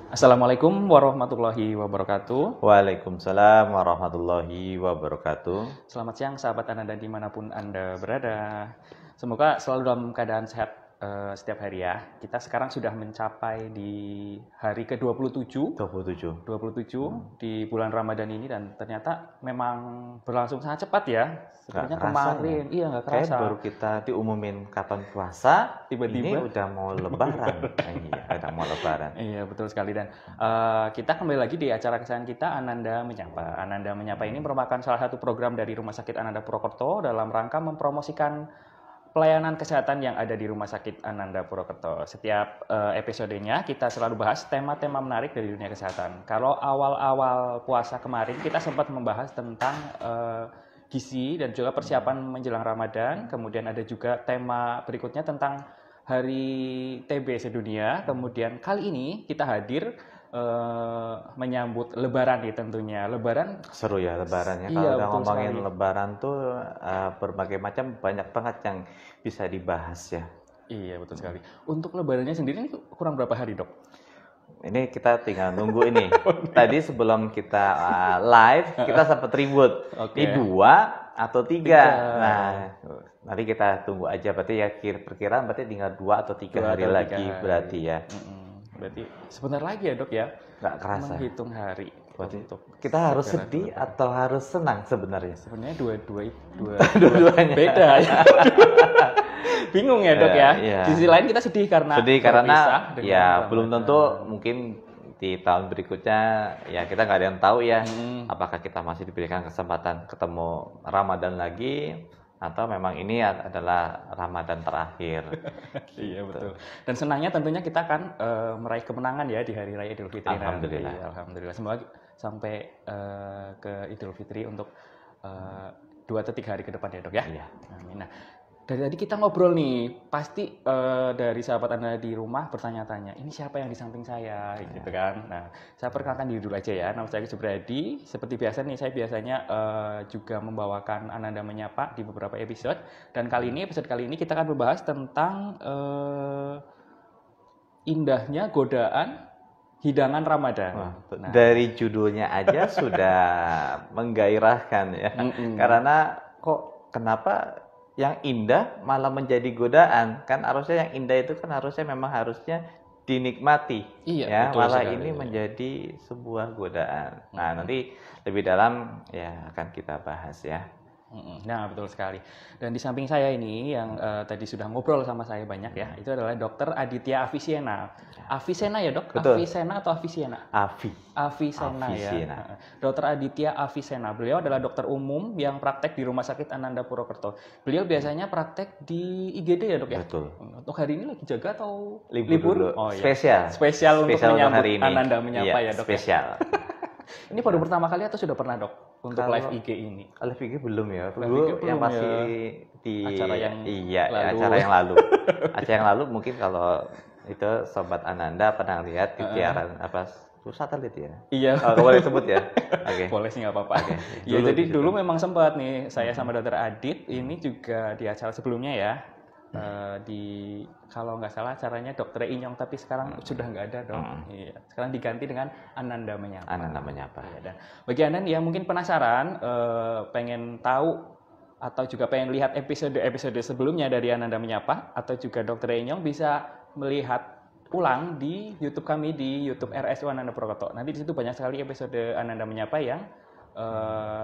Assalamualaikum warahmatullahi wabarakatuh. Waalaikumsalam warahmatullahi wabarakatuh. Selamat siang sahabat Ananda dimanapun Anda berada. Semoga selalu dalam keadaan sehat setiap hari ya. Kita sekarang sudah mencapai di hari ke-27 27. di bulan Ramadan ini, dan ternyata memang berlangsung sangat cepat ya. Sebenarnya kemarin, ya? iya nggak Kayak kerasa. baru kita diumumin kapan puasa, Tiba-tiba. ini udah mau lebaran. Iya, udah mau lebaran. Iya, betul sekali. Dan kita kembali lagi di acara kesayangan kita, Ananda Menyapa. Ananda Menyapa ini merupakan salah satu program dari Rumah Sakit Ananda Purwokerto dalam rangka mempromosikan pelayanan kesehatan yang ada di Rumah Sakit Ananda Purwokerto. Setiap episodenya kita selalu bahas tema-tema menarik dari dunia kesehatan. Kalau awal-awal puasa kemarin kita sempat membahas tentang gizi dan juga persiapan menjelang Ramadan. Kemudian ada juga tema berikutnya tentang Hari TB sedunia. Kemudian kali ini kita hadir menyambut Lebaran nih tentunya. Lebaran Seru ya lebaran ya. Iya, Kalau udah betul ngomongin sekali. lebaran tuh berbagai macam banyak banget yang bisa dibahas ya. Iya, betul sekali. Untuk Lebarannya sendiri ini kurang berapa hari, Dok? Ini kita tinggal nunggu ini. Tadi sebelum kita live, kita sempat ribut. Oke. Ini 2 atau 3. Nah, nanti kita tunggu aja. Berarti ya perkiraan berarti tinggal 2 atau 3 hari atau lagi 3 hari. berarti ya. Berarti sebentar lagi ya, Dok ya? Nggak kerasa. Menghitung hari. Berarti untuk kita harus segera sedih Lebaran. atau harus senang sebenarnya? Sebenarnya dua Dua-duanya. beda ya. Bingung ya, Dok ya. Iya. Di sisi lain kita sedih karena Sedih berpisah karena dengan ya Ramadan. belum tentu mungkin di tahun berikutnya ya kita nggak ada yang tahu ya apakah kita masih diberikan kesempatan ketemu Ramadan lagi atau memang ini adalah Ramadan terakhir. Iya, betul. Dan senangnya tentunya kita akan meraih kemenangan ya di Hari Raya Idul Fitri Alhamdulillah. nanti. Alhamdulillah. Semoga sampai ke Idul Fitri untuk 2 atau 3 hari ke depan ya, Dok ya. Iya. Amin. Nah, dari tadi kita ngobrol nih, pasti dari sahabat Anda di rumah bertanya-tanya, ini siapa yang di samping saya, gitu kan. Nah, saya perkenalkan diri dulu aja ya, nama saya Subradi. Seperti biasa nih, saya biasanya juga membawakan Ananda Menyapa di beberapa episode. Dan episode kali ini kita akan membahas tentang indahnya godaan hidangan Ramadan. Wah, Nah, dari judulnya aja sudah menggairahkan ya. Karena kenapa yang indah malah menjadi godaan? Kan harusnya yang indah itu kan harusnya dinikmati. Iya, Ya, betul malah sekali. ini menjadi sebuah godaan. Nah, nanti lebih dalam ya akan kita bahas ya. Nah, betul sekali. Dan di samping saya ini yang tadi sudah ngobrol sama saya banyak ya, itu adalah Dr. Aditya Avicenna. Avicenna ya, Dok? Betul. Avicenna atau Avicenna? Avicenna. Avicenna ya. Dr. Aditya Avicenna. Beliau adalah dokter umum yang praktek di Rumah Sakit Ananda Purwokerto. Beliau biasanya praktek di IGD ya, Dok ya? Betul. Untuk hari ini lagi jaga atau Libur dulu. Oh, iya. Spesial. Spesial untuk menyambut hari ini. Ananda Menyapa Iya, ya, Dok. spesial. Ini baru pertama kali atau sudah pernah, Dok, untuk Kalau live IG ini? Live IG belum ya. Live Dulu IG yang belum masih ya. di Acara yang lalu. acara yang lalu. Acara yang lalu mungkin kalau itu sobat Ananda pernah lihat di siaran satelit ya. Iya. Oh, boleh sebut ya. Oke. Boleh sih, nggak apa-apa. Oke. Ya, Dulu jadi di dulu memang sempat nih saya sama Dokter Adit ini juga di acara sebelumnya ya. Di kalau nggak salah acaranya Dokter Inyong, tapi sekarang sudah nggak ada, Dok. Iya. Sekarang diganti dengan Ananda Menyapa. Ananda Menyapa. Iya, dan bagi Anda yang mungkin penasaran, pengen tahu atau juga pengen lihat episode sebelumnya dari Ananda Menyapa atau juga Dokter Inyong, bisa melihat ulang di YouTube kami di YouTube RSU Ananda Purwokerto. Nanti di situ banyak sekali episode Ananda Menyapa yang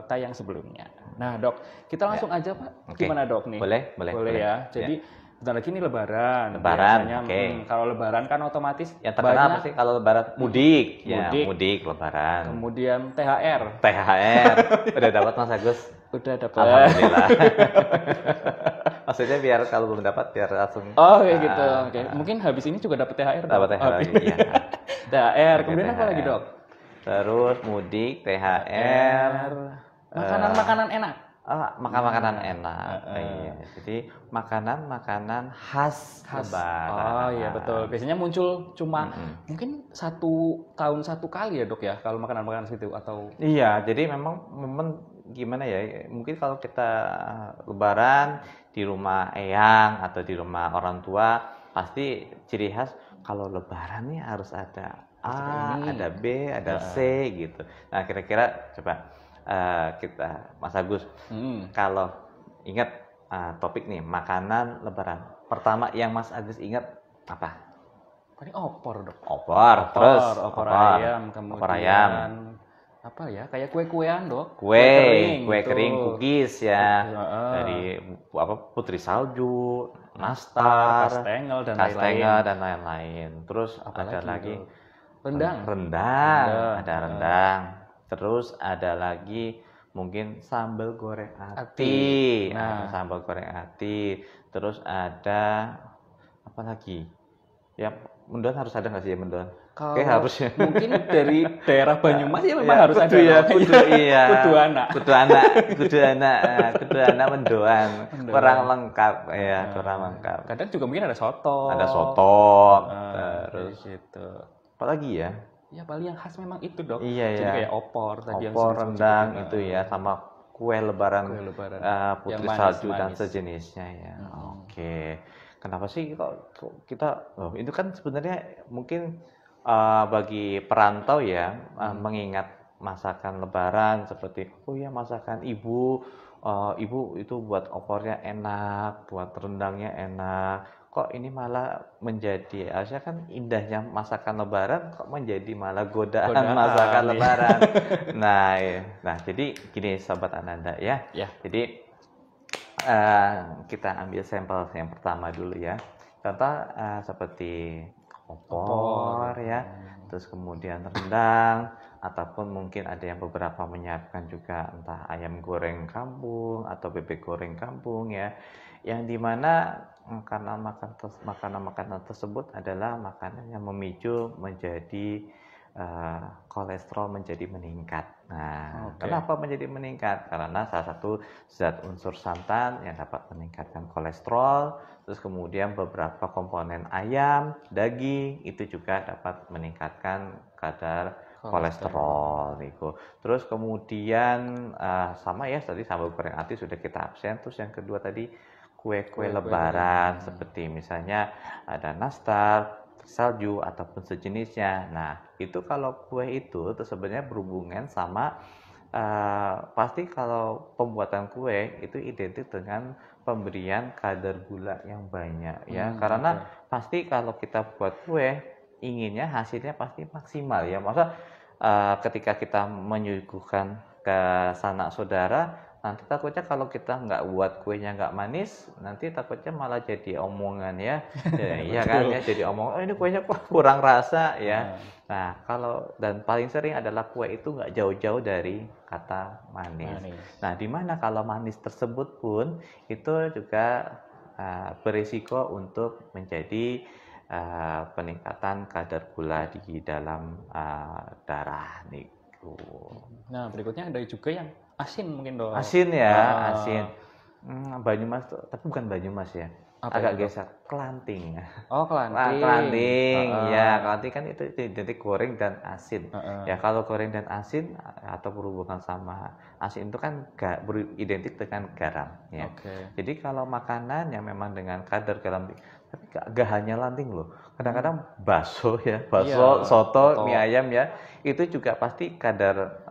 tayang sebelumnya. Nah, Dok, kita langsung aja, Pak. Oke. Gimana, Dok, nih? Boleh. Ya. Jadi bentar lagi ini Lebaran. Lebaran, Biasanya, oke. Kalau Lebaran kan otomatis Yang terkenal apa sih kalau Lebaran? Mudik. Ya, Mudik. mudik Lebaran. Kemudian THR. THR. Udah dapat Mas Agus? Udah dapat. Alhamdulillah. Maksudnya biar kalau belum dapat biar langsung. Oh, kayak gitu. Oke. Mungkin habis ini juga dapat THR. Dapat THR lagi. Iya. THR. Kemudian apa lagi, Dok? Terus mudik, THR, Makanan-makanan enak. makanan enak. Iya. Jadi makanan khas Lebaran. Oh iya, betul. Biasanya muncul cuma mungkin 1 tahun 1 kali ya, Dok ya, kalau makanan-makanan situ atau. Iya, jadi memang momen gimana ya? Mungkin kalau kita Lebaran di rumah eyang atau di rumah orang tua, pasti ciri khas kalau Lebaran nih harus ada Seperti A, ini. ada B, ada C gitu. Nah kira-kira coba kita Mas Agus, kalau ingat topik nih makanan Lebaran, pertama yang Mas Agus ingat apa? Ini opor dok. Terus opor ayam, kemudian opor ayam, apa ya, kayak kue-kuean dok. kue gitu. kering, cookies ya, dari putri salju, nastar, kastengel dan lain-lain. Terus ada lagi rendang. ada rendang. Terus ada lagi mungkin sambal goreng ati. Ada sambal goreng ati. Terus ada apa lagi? Ya, mendoan harus ada nggak sih ya mendoan? Kalau harusnya. mungkin dari daerah Banyumas ya memang harus ada. Kudu anak mendoan. Kurang lengkap ya, kurang lengkap. Kadang juga mungkin ada soto. Terus gitu. Apa lagi ya? Ya paling yang khas memang itu dok. Iya. Jadi kayak opor tadi yang rendang itu ya, sama kue lebaran putri salju dan sejenisnya ya. Oke. Kenapa sih kok kita itu kan sebenarnya mungkin bagi perantau ya mengingat masakan Lebaran seperti masakan ibu itu buat opornya enak, buat rendangnya enak. Kok ini malah menjadi harusnya kan indahnya masakan Lebaran kok menjadi malah godaan masakan Lebaran. Nah jadi gini sobat Ananda ya. Jadi kita ambil sampel yang pertama dulu ya. Contoh seperti opor ya, terus kemudian rendang, ataupun mungkin ada yang beberapa menyiapkan juga entah ayam goreng kampung atau bebek goreng kampung ya, yang dimana karena makanan tersebut adalah makanan yang memicu menjadi kolesterol menjadi meningkat. Nah, kenapa menjadi meningkat? Karena salah satu zat unsur santan yang dapat meningkatkan kolesterol, terus kemudian beberapa komponen ayam, daging itu juga dapat meningkatkan kadar kolesterol. Terus kemudian sama ya tadi sambal goreng ati sudah kita absen. Terus yang kedua tadi kue-kue Lebaran seperti misalnya ada nastar, salju ataupun sejenisnya. Nah, itu kalau kue itu sebenarnya berhubungan sama pasti kalau pembuatan kue itu identik dengan pemberian kadar gula yang banyak ya. Karena pasti kalau kita buat kue inginnya hasilnya pasti maksimal ya. Masa ketika kita menyuguhkan ke sanak saudara nanti takutnya kalau kita nggak buat kuenya nggak manis, nanti takutnya malah jadi omongan ya. Iya kan ya, jadi omongan, ini kuenya kok kurang rasa ya. Nah, dan paling sering adalah kue itu nggak jauh-jauh dari kata manis. Nah, di mana kalau manis tersebut pun itu juga berisiko untuk menjadi peningkatan kadar gula di dalam darah nih. Nah, berikutnya ada juga yang asin mungkin dong. Asin ya, asin. Banyumas tapi bukan Banyumas ya. Agak geser, Kelanting. Oh, Kelanting. Kelanting. Ya, Kelanting kan itu identik goreng dan asin. Ya, kalau goreng dan asin atau berhubungan sama asin itu kan identik dengan garam ya. Jadi kalau makanan yang memang dengan kadar garam tapi gak hanya lanting loh. Kadang-kadang bakso ya, soto, mie ayam ya, itu juga pasti kadar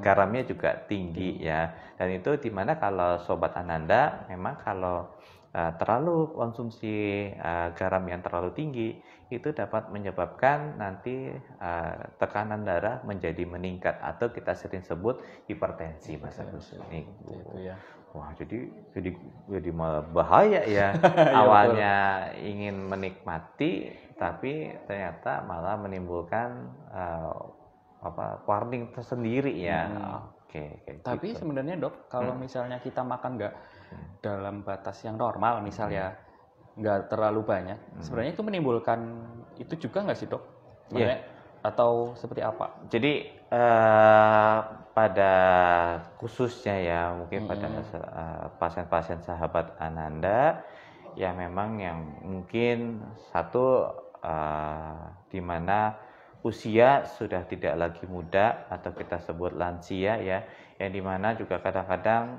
garamnya juga tinggi ya. Dan itu dimana kalau sobat Ananda memang kalau terlalu konsumsi garam yang terlalu tinggi itu dapat menyebabkan nanti tekanan darah menjadi meningkat atau kita sering sebut hipertensi Mas Agus. Wah, jadi malah bahaya ya. Awalnya ingin menikmati tapi ternyata malah menimbulkan warning tersendiri ya. Tapi sebenarnya dok, kalau misalnya kita makan nggak dalam batas yang normal, misalnya nggak terlalu banyak, sebenarnya itu menimbulkan itu juga nggak sih dok? Atau seperti apa? Jadi pada khususnya ya mungkin pada pasien-pasien sahabat Ananda ya memang yang mungkin satu di mana usia sudah tidak lagi muda atau kita sebut lansia ya, yang dimana juga kadang-kadang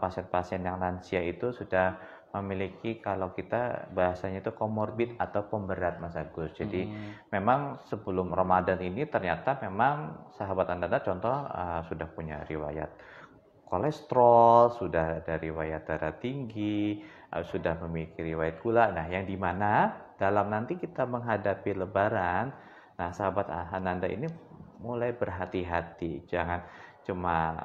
pasien-pasien yang lansia itu sudah memiliki, kalau kita bahasanya itu komorbid atau pemberat Mas Agus. Jadi memang sebelum Ramadan ini ternyata memang sahabat Anda contoh sudah punya riwayat kolesterol, sudah ada riwayat darah tinggi, sudah memiliki riwayat gula. Nah, yang dimana dalam nanti kita menghadapi Lebaran, nah sahabat Ananda ini mulai berhati-hati, jangan cuma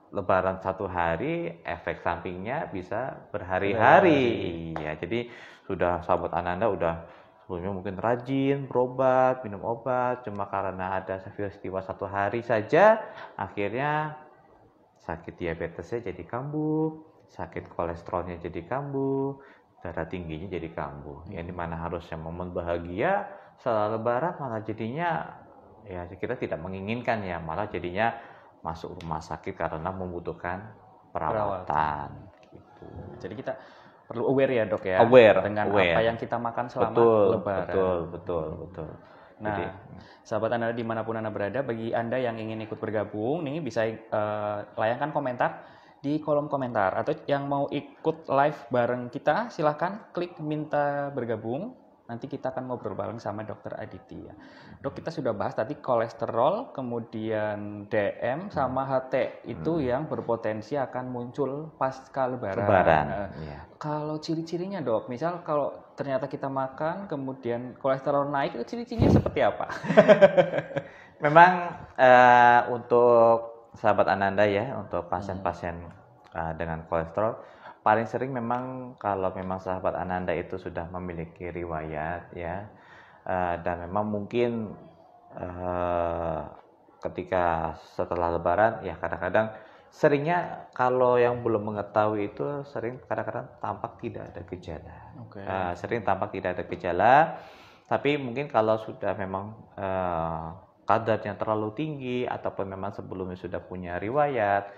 Lebaran satu hari, efek sampingnya bisa berhari-hari. Ya, jadi sudah sahabat Ananda udah sebelumnya mungkin rajin berobat, minum obat, cuma karena ada peristiwa satu hari saja, akhirnya sakit diabetesnya jadi kambuh, sakit kolesterolnya jadi kambuh, darah tingginya jadi kambuh. Yang dimana harusnya momen bahagia setelah Lebaran malah jadinya ya kita tidak menginginkan ya, malah jadinya masuk rumah sakit karena membutuhkan perawatan. Gitu. Jadi kita perlu aware ya dok ya, dengan apa yang kita makan selama Lebaran. Betul. Nah, jadi, sahabat Anda dimanapun Anda berada, bagi Anda yang ingin ikut bergabung, nih bisa layangkan komentar di kolom komentar. Atau yang mau ikut live bareng kita, silahkan klik minta bergabung. Nanti kita akan ngobrol bareng sama Dr. Aditya. Dok, kita sudah bahas tadi kolesterol, kemudian DM sama HT itu yang berpotensi akan muncul pasca Lebaran. Ya. Kalau ciri-cirinya dok, misal kalau ternyata kita makan kemudian kolesterol naik, itu ciri-cirinya seperti apa? Memang untuk sahabat Ananda ya, untuk pasien-pasien dengan kolesterol, paling sering memang kalau memang sahabat Ananda itu sudah memiliki riwayat ya, dan memang mungkin ketika setelah Lebaran ya kadang-kadang seringnya kalau yang belum mengetahui itu sering kadang-kadang tampak tidak ada gejala. Sering tampak tidak ada gejala, tapi mungkin kalau sudah memang kadarnya terlalu tinggi ataupun memang sebelumnya sudah punya riwayat,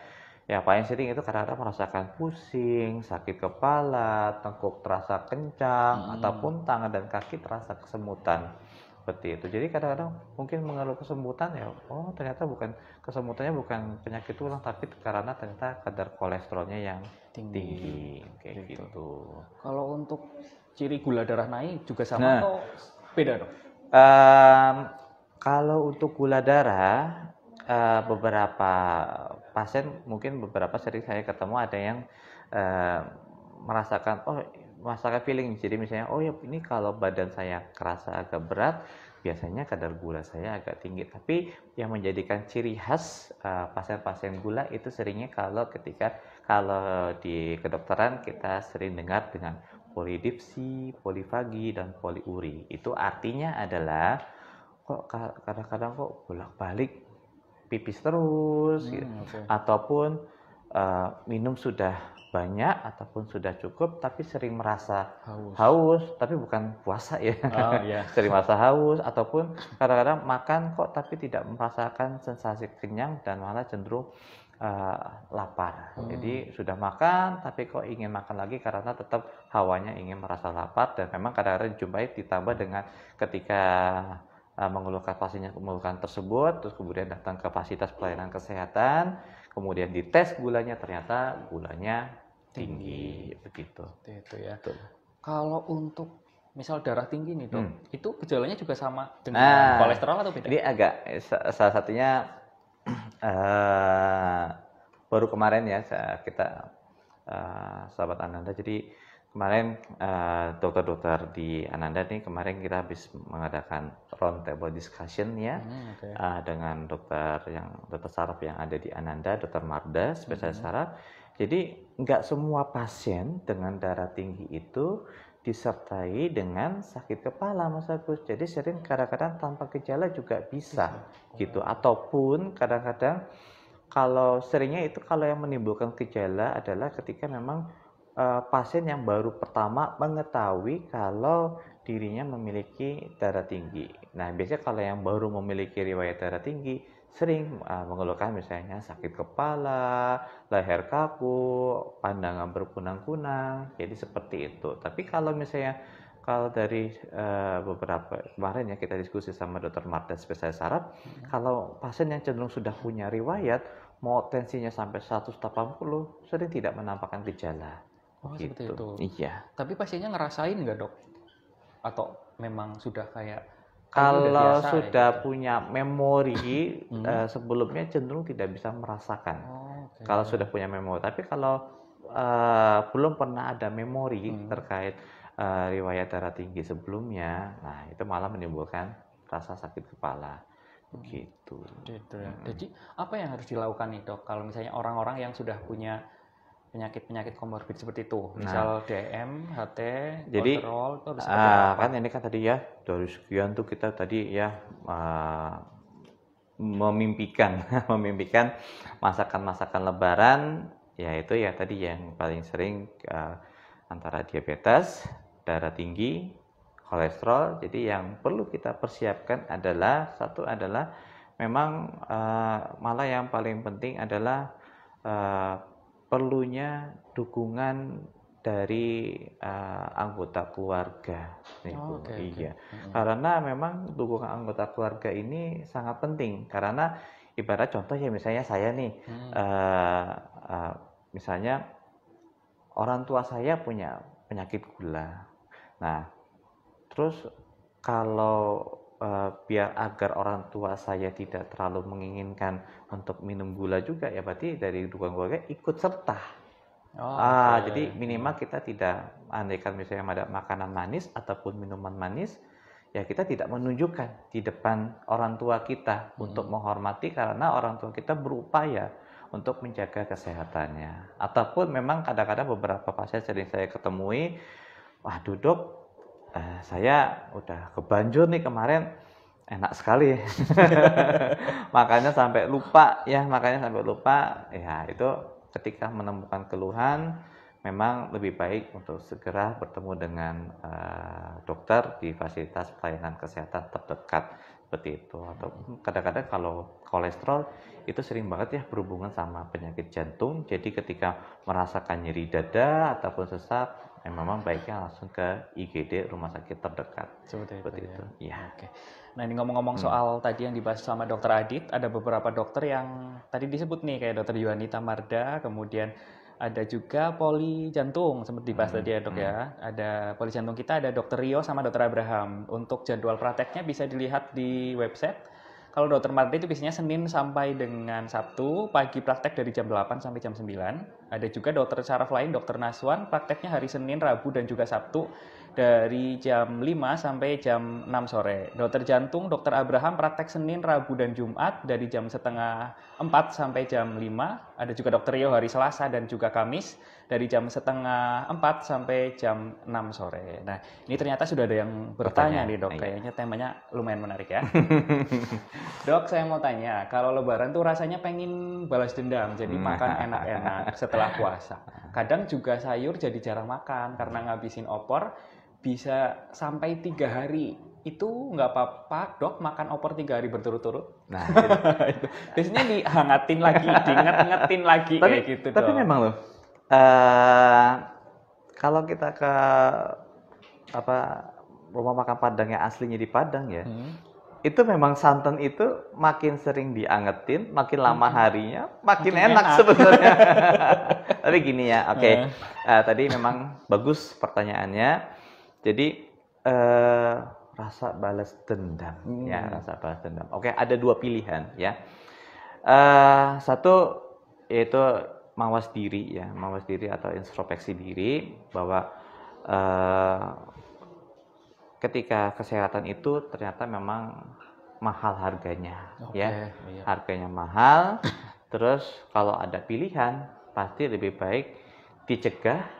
ya paling sering itu kadang-kadang merasakan pusing, sakit kepala, tengkuk terasa kencang, ataupun tangan dan kaki terasa kesemutan. Seperti itu. Jadi kadang-kadang mungkin mengeluh kesemutan ya, oh ternyata kesemutannya bukan penyakit tulang, tapi karena ternyata kadar kolesterolnya yang tinggi. Kayak gitu. Kalau untuk ciri gula darah naik juga sama atau beda dok? Kalau untuk gula darah, beberapa pasien mungkin beberapa sering saya ketemu ada yang merasakan feeling. Jadi misalnya, oh ya ini kalau badan saya kerasa agak berat, biasanya kadar gula saya agak tinggi. Tapi yang menjadikan ciri khas pasien-pasien gula itu seringnya kalau di kedokteran kita sering dengar dengan polidipsi, polifagi, dan poliuri. Itu artinya adalah kok kadang-kadang kok bolak-balik pipis terus, gitu. Ataupun minum sudah banyak ataupun sudah cukup tapi sering merasa haus tapi bukan puasa ya. Sering merasa haus, ataupun kadang-kadang makan kok tapi tidak merasakan sensasi kenyang dan malah cenderung lapar. Jadi sudah makan tapi kok ingin makan lagi karena tetap hawanya ingin merasa lapar. Dan memang kadang-kadang dijumpai ditambah dengan ketika mengeluhkan pasiennya mengeluhkan tersebut, terus kemudian datang ke fasilitas pelayanan kesehatan, kemudian dites gulanya, ternyata gulanya tinggi begitu. Itu ya. Kalau untuk misal darah tinggi nih dok, itu gejalanya juga sama dengan kolesterol atau beda? Ini agak salah satunya baru kemarin ya kita sahabat Ananda, jadi kemarin dokter-dokter di Ananda nih kemarin kita habis mengadakan round table discussion ya dengan dokter saraf yang ada di Ananda, dokter Marda, spesialis saraf. Jadi nggak semua pasien dengan darah tinggi itu disertai dengan sakit kepala Mas Agus. Jadi sering kadang-kadang tanpa gejala juga bisa gitu. Ataupun kadang-kadang kalau seringnya itu kalau yang menimbulkan gejala adalah ketika memang pasien yang baru pertama mengetahui kalau dirinya memiliki darah tinggi. Nah, biasanya kalau yang baru memiliki riwayat darah tinggi sering mengeluhkan misalnya sakit kepala, leher kaku, pandangan berkunang-kunang. Jadi seperti itu. Tapi kalau misalnya dari beberapa kemarin ya kita diskusi sama dokter Marta spesialis saraf, kalau pasien yang cenderung sudah punya riwayat, mau tensinya sampai 180 sering tidak menampakkan gejala. Oh, seperti itu. Iya. Tapi pasiennya ngerasain nggak, Dok? Atau memang sudah kayak ini udah Kalau biasa sudah gitu? punya memori sebelumnya cenderung tidak bisa merasakan. Oh, oke. Kalau sudah punya memori, tapi kalau belum pernah ada memori terkait riwayat darah tinggi sebelumnya, nah itu malah menimbulkan rasa sakit kepala. Begitu. Gitu ya. Jadi apa yang harus dilakukan nih, Dok? Kalau misalnya orang-orang yang sudah punya penyakit-penyakit komorbid seperti itu, misal DM, HT, Jadi kolesterol, itu harus seperti apa? kan ini kan tadi ya dari sekian tuh kita tadi ya memimpikan memimpikan masakan-masakan Lebaran, yaitu ya tadi yang paling sering antara diabetes, darah tinggi, kolesterol. Jadi yang perlu kita persiapkan adalah satu adalah memang malah yang paling penting adalah perlunya dukungan dari anggota keluarga. Oh, oke, oke. Iya. Karena memang dukungan anggota keluarga ini sangat penting. Karena ibarat contoh ya misalnya saya nih, misalnya orang tua saya punya penyakit gula. Nah, terus kalau biar agar orang tua saya tidak terlalu menginginkan untuk minum gula juga, ya berarti dari dukungan keluarga ikut serta. Jadi minimal kita tidak, andaikan misalnya ada makanan manis ataupun minuman manis, ya kita tidak menunjukkan di depan orang tua kita untuk menghormati, karena orang tua kita berupaya untuk menjaga kesehatannya. Ataupun memang kadang-kadang beberapa pasien sering saya ketemui, wah duduk, saya udah kebanjur nih kemarin, enak sekali. makanya sampai lupa, ya itu ketika menemukan keluhan, memang lebih baik untuk segera bertemu dengan dokter di fasilitas pelayanan kesehatan terdekat seperti itu. Atau kadang-kadang kalau kolesterol itu sering banget ya berhubungan sama penyakit jantung. Jadi ketika merasakan nyeri dada ataupun sesak, memang baiknya langsung ke IGD rumah sakit terdekat. Seperti itu. Ya. Oke. Nah, ini ngomong-ngomong soal tadi yang dibahas sama Dokter Adit, ada beberapa dokter yang tadi disebut nih, kayak Dokter Yuanita Marda, kemudian ada juga poli jantung, sempat dibahas tadi ya, Dok ya. Ada poli jantung kita, ada Dokter Rio sama Dokter Abraham. Untuk jadwal prakteknya bisa dilihat di website. Kalau Dokter Marda itu biasanya Senin sampai dengan Sabtu, pagi praktek dari jam 8 sampai jam 9. Ada juga dokter saraf lain, Dokter Naswan, prakteknya hari Senin, Rabu, dan juga Sabtu dari jam 5 sampai jam 6 sore. Dokter jantung, Dokter Abraham, praktek Senin, Rabu, dan Jumat dari jam setengah 4 sampai jam 5. Ada juga Dokter Rio hari Selasa dan juga Kamis dari jam setengah 4 sampai jam 6 sore. Nah, ini ternyata sudah ada yang bertanya nih, Dok. Kayaknya temanya lumayan menarik ya. Dok, saya mau tanya, kalau Lebaran tuh rasanya pengen balas dendam, jadi makan enak-enak setelah puasa. Kadang juga sayur jadi jarang makan karena ngabisin opor, bisa sampai 3 hari. Itu nggak apa-apa, Dok, makan opor 3 hari berturut-turut? Nah, itu. Biasanya dihangatin lagi, diinget-ingetin lagi kayak gitu, Dok. Tapi memang loh, kalau kita ke rumah makan Padang yang aslinya di Padang ya, itu memang santan itu makin sering diangetin, makin lama harinya, makin enak sebenarnya. Tapi gini ya, oke. Tadi memang bagus pertanyaannya. Jadi rasa balas dendam, ya rasa balas dendam. Oke, ada dua pilihan ya. Satu yaitu mawas diri ya, mawas diri atau introspeksi diri bahwa ketika kesehatan itu ternyata memang mahal harganya, ya, harganya mahal. Terus kalau ada pilihan, pasti lebih baik dicegah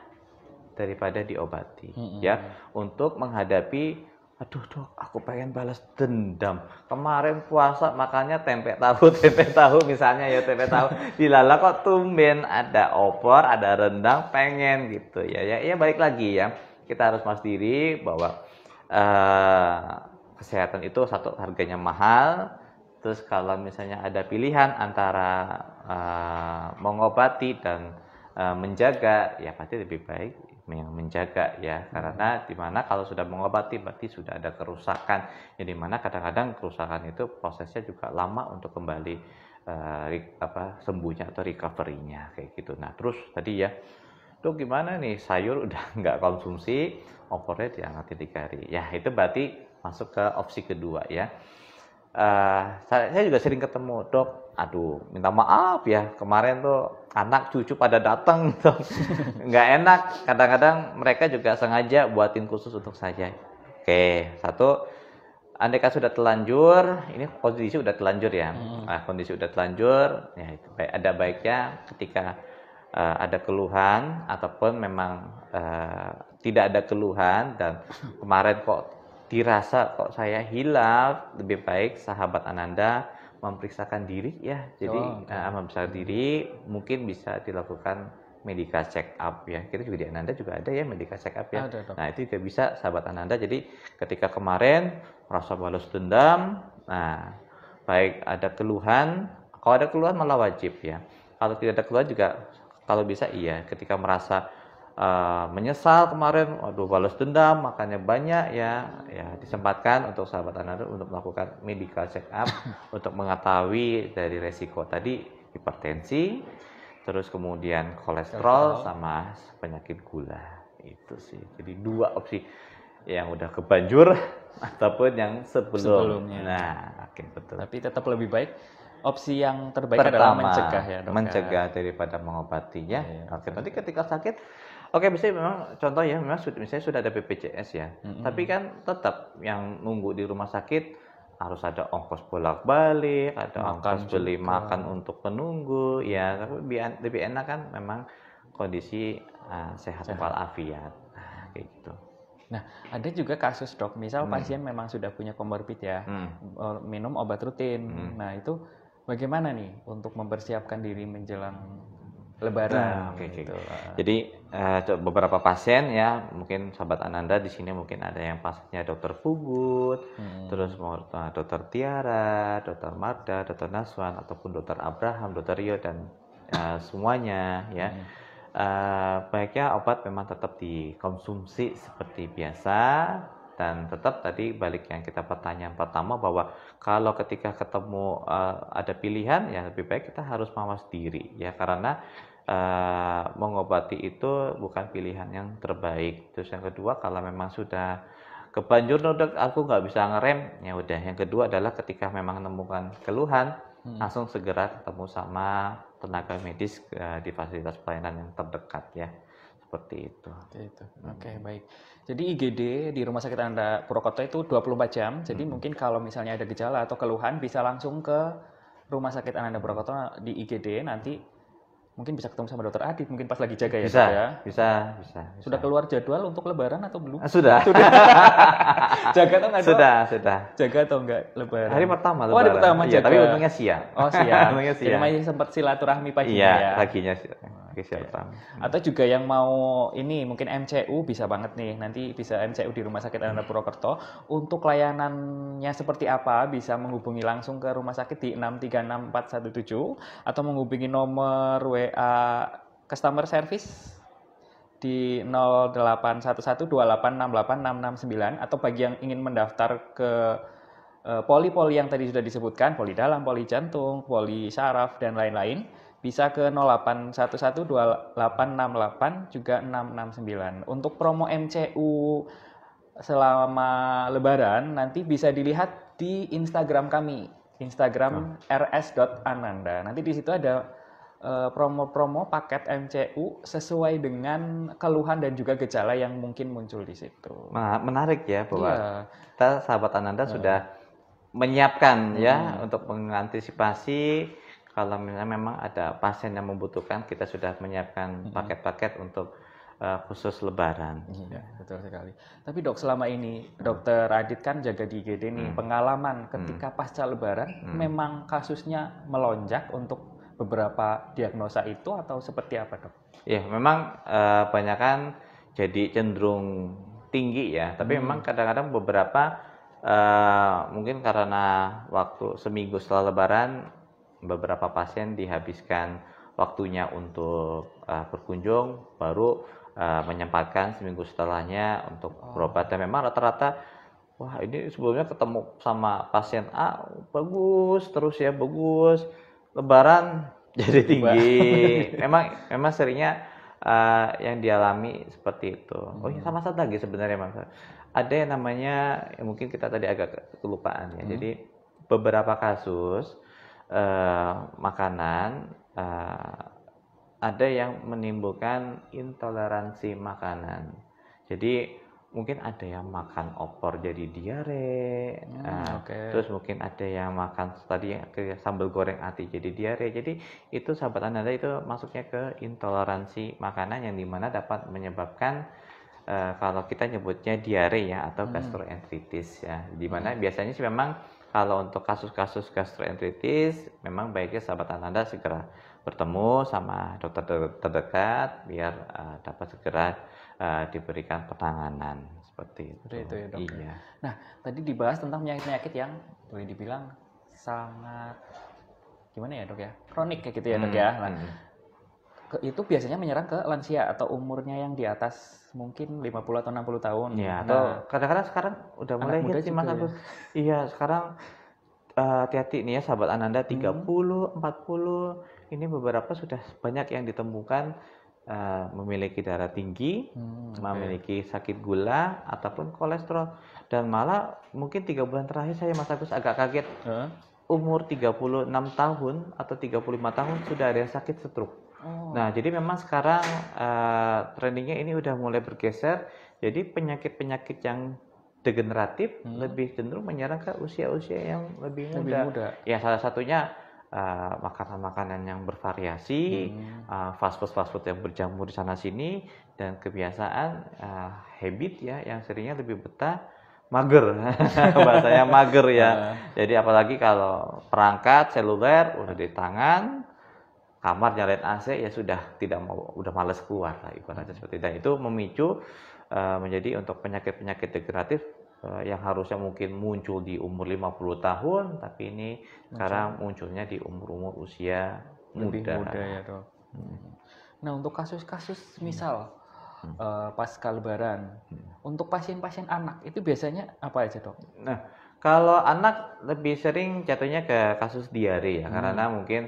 daripada diobati, ya, untuk menghadapi, aduh Dok, aku pengen balas dendam. Kemarin puasa makannya tempe tahu misalnya ya, tempe tahu. Dilala kok tumben ada opor, ada rendang, pengen gitu ya. Ya balik lagi ya. Kita harus mawas diri bahwa kesehatan itu satu, harganya mahal. Terus kalau misalnya ada pilihan antara mengobati dan menjaga, ya pasti lebih baik yang menjaga ya, karena dimana kalau sudah mengobati berarti sudah ada kerusakan, ya dimana kadang-kadang kerusakan itu prosesnya juga lama untuk kembali sembuhnya atau recovery-nya kayak gitu. Nah terus tadi ya Dok gimana nih, sayur udah nggak konsumsi, opornya diangkat 3 hari. Ya itu berarti masuk ke opsi kedua ya. Saya juga sering ketemu, dok, aduh minta maaf ya, kemarin tuh anak cucu pada datang tuh. Nggak enak, kadang-kadang mereka juga sengaja buatin khusus untuk saya. Oke, satu, andaikan sudah telanjur, ini kondisi udah telanjur ya. Nah, kondisi udah telanjur, ya itu ada baiknya ketika ada keluhan ataupun memang tidak ada keluhan dan kemarin kok dirasa kok saya hilaf, lebih baik sahabat Ananda memeriksakan diri ya. Jadi memeriksakan diri mungkin bisa dilakukan medical check up ya. Kita juga di Ananda juga ada ya medical check up ya. Nah, itu juga bisa sahabat Ananda. Jadi ketika kemarin merasa balas dendam, nah baik ada keluhan, kalau ada keluhan malah wajib ya. Kalau tidak ada keluhan juga kalau bisa iya, ketika merasa menyesal kemarin, aduh balas dendam, makanya banyak ya disempatkan untuk sahabat Ananda untuk melakukan medical check up untuk mengetahui dari resiko tadi hipertensi, terus kemudian kolesterol sama penyakit gula. Itu sih. Jadi 2 opsi yang udah kebanjur ataupun yang sebelumnya. Nah, oke, betul. Tapi tetap lebih baik opsi yang terbaik adalah mencegah ya, dok. Mencegah daripada mengobati ya. Oke, nanti ketika sakit, oke, misalnya memang contoh ya, memang misalnya sudah ada BPJS ya. Tapi kan tetap yang nunggu di rumah sakit harus ada ongkos bolak-balik, ada ongkos beli makan untuk penunggu ya. Tapi lebih enak kan memang kondisi sehat walafiat. Kayak gitu. Nah, ada juga kasus, dok, misal pasien memang sudah punya komorbid ya, minum obat rutin. Nah, itu bagaimana nih untuk mempersiapkan diri menjelang Lebaran? Gitu. Jadi beberapa pasien ya, mungkin sahabat Ananda di sini mungkin ada yang pasiennya dokter Pugut, terus dokter Tiara, dokter Marda, dokter Naswan, ataupun dokter Abraham, dokter Rio dan semuanya ya. Baiknya obat memang tetap dikonsumsi seperti biasa dan tetap tadi balik yang kita pertanyaan pertama bahwa kalau ketika ketemu ada pilihan ya lebih baik kita harus mawas diri ya karena mengobati itu bukan pilihan yang terbaik. Terus yang kedua kalau memang sudah kebanjur dok aku nggak bisa ngerem ya udah. Yang kedua adalah ketika memang menemukan keluhan langsung segera ketemu sama tenaga medis di fasilitas pelayanan yang terdekat ya. Seperti itu. Oke, baik. Jadi IGD di Rumah Sakit Ananda Purwokerto itu 24 jam. Jadi mungkin kalau misalnya ada gejala atau keluhan bisa langsung ke Rumah Sakit Ananda Purwokerto di IGD, nanti mungkin bisa ketemu sama dokter Adit mungkin pas lagi jaga ya. Bisa. Sudah keluar jadwal untuk Lebaran atau belum? Sudah. Jaga atau enggak? Sudah. Jaga atau enggak Lebaran? Hari pertama Lebaran. Oh, hari pertama jaga. Tapi untungnya siang. Oh, siang. Untungnya siang. Jadi masih sempat silaturahmi paginya ya. ya. Paginya silaturahmi. Atau juga yang mau ini mungkin MCU bisa banget nih. Nanti bisa MCU di Rumah Sakit Ananda Purwokerto. Untuk layanannya seperti apa bisa menghubungi langsung ke rumah sakit di 6364417 atau menghubungi nomor WA customer service di 081128686669 atau bagi yang ingin mendaftar ke poli-poli yang tadi sudah disebutkan, poli dalam, poli jantung, poli saraf dan lain-lain bisa ke 08112868 juga 669. Untuk promo MCU selama Lebaran nanti bisa dilihat di Instagram kami, Instagram rs.ananda. Nanti di situ ada promo-promo paket MCU sesuai dengan keluhan dan juga gejala yang mungkin muncul di situ. Menarik ya bahwa kita sahabat Ananda sudah menyiapkan ya untuk mengantisipasi kalau misalnya memang ada pasien yang membutuhkan, kita sudah menyiapkan paket-paket untuk khusus Lebaran. Iya, betul sekali. Tapi dok, selama ini dokter Adit kan jaga di IGD nih, pengalaman ketika pasca Lebaran memang kasusnya melonjak untuk beberapa diagnosa itu atau seperti apa dok? Ya memang kebanyakan jadi cenderung tinggi ya, tapi memang kadang-kadang beberapa mungkin karena waktu seminggu setelah Lebaran beberapa pasien dihabiskan waktunya untuk berkunjung baru menyempatkan seminggu setelahnya untuk berobat dan memang rata-rata wah ini sebelumnya ketemu sama pasien A bagus terus ya bagus Lebaran jadi tinggi. memang seringnya yang dialami seperti itu. Oh ya, sama satu lagi sebenarnya Mas. Ada yang namanya, ya mungkin kita tadi agak kelupaan ya. Jadi beberapa kasus makanan ada yang menimbulkan intoleransi makanan. Jadi mungkin ada yang makan opor jadi diare, terus mungkin ada yang makan tadi kayak sambal goreng ati jadi diare. Jadi itu sahabat Ananda itu masuknya ke intoleransi makanan yang dimana dapat menyebabkan kalau kita nyebutnya diare ya atau gastroenteritis ya. Dimana biasanya sih memang kalau untuk kasus-kasus gastroenteritis memang baiknya sahabat Ananda segera bertemu sama dokter terdekat biar dapat segera diberikan penanganan seperti itu. Itu ya dok. Iya. Nah tadi dibahas tentang penyakit-penyakit yang boleh dibilang sangat gimana ya dok ya, kronik kayak gitu ya dok ya. Nah, itu biasanya menyerang ke lansia atau umurnya yang di atas mungkin 50 atau 60 tahun. Iya, atau kadang-kadang sekarang udah mulai hit sih Mas Agus. Iya, sekarang hati-hati nih ya sahabat Ananda 30, 40 ini beberapa sudah banyak yang ditemukan memiliki darah tinggi, memiliki sakit gula ataupun kolesterol dan malah mungkin 3 bulan terakhir saya Mas Agus agak kaget. Umur 36 tahun atau 35 tahun sudah ada yang sakit stroke. Nah, jadi memang sekarang trendingnya ini udah mulai bergeser. Jadi penyakit-penyakit yang degeneratif lebih cenderung menyerang ke usia-usia yang lebih muda. Ya, salah satunya makanan-makanan yang bervariasi, fast food yang berjamur di sana sini, dan kebiasaan habit ya yang seringnya lebih betah mager, bahasanya mager ya. Jadi apalagi kalau perangkat seluler udah di tangan, kamar nyalain AC ya sudah udah malas keluar lah ibaratnya seperti itu. Dan itu memicu menjadi untuk penyakit-penyakit degeneratif yang harusnya mungkin muncul di umur 50 tahun, tapi ini sekarang munculnya di umur-umur usia lebih muda ya dok. Nah untuk kasus-kasus misal pasca lebaran, untuk pasien-pasien anak itu biasanya apa aja dok? Nah kalau anak lebih sering jatuhnya ke kasus diare ya, karena mungkin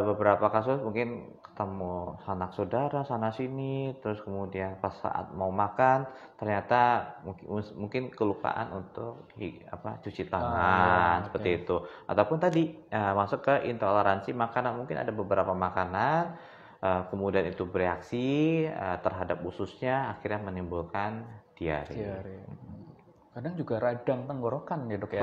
beberapa kasus mungkin ketemu sanak saudara sana sini, terus kemudian pas saat mau makan ternyata mungkin kelupaan untuk cuci tangan seperti itu, ataupun tadi masuk ke intoleransi makanan. Mungkin ada beberapa makanan kemudian itu bereaksi terhadap ususnya akhirnya menimbulkan diare. Kadang juga radang tenggorokan ya dok ya.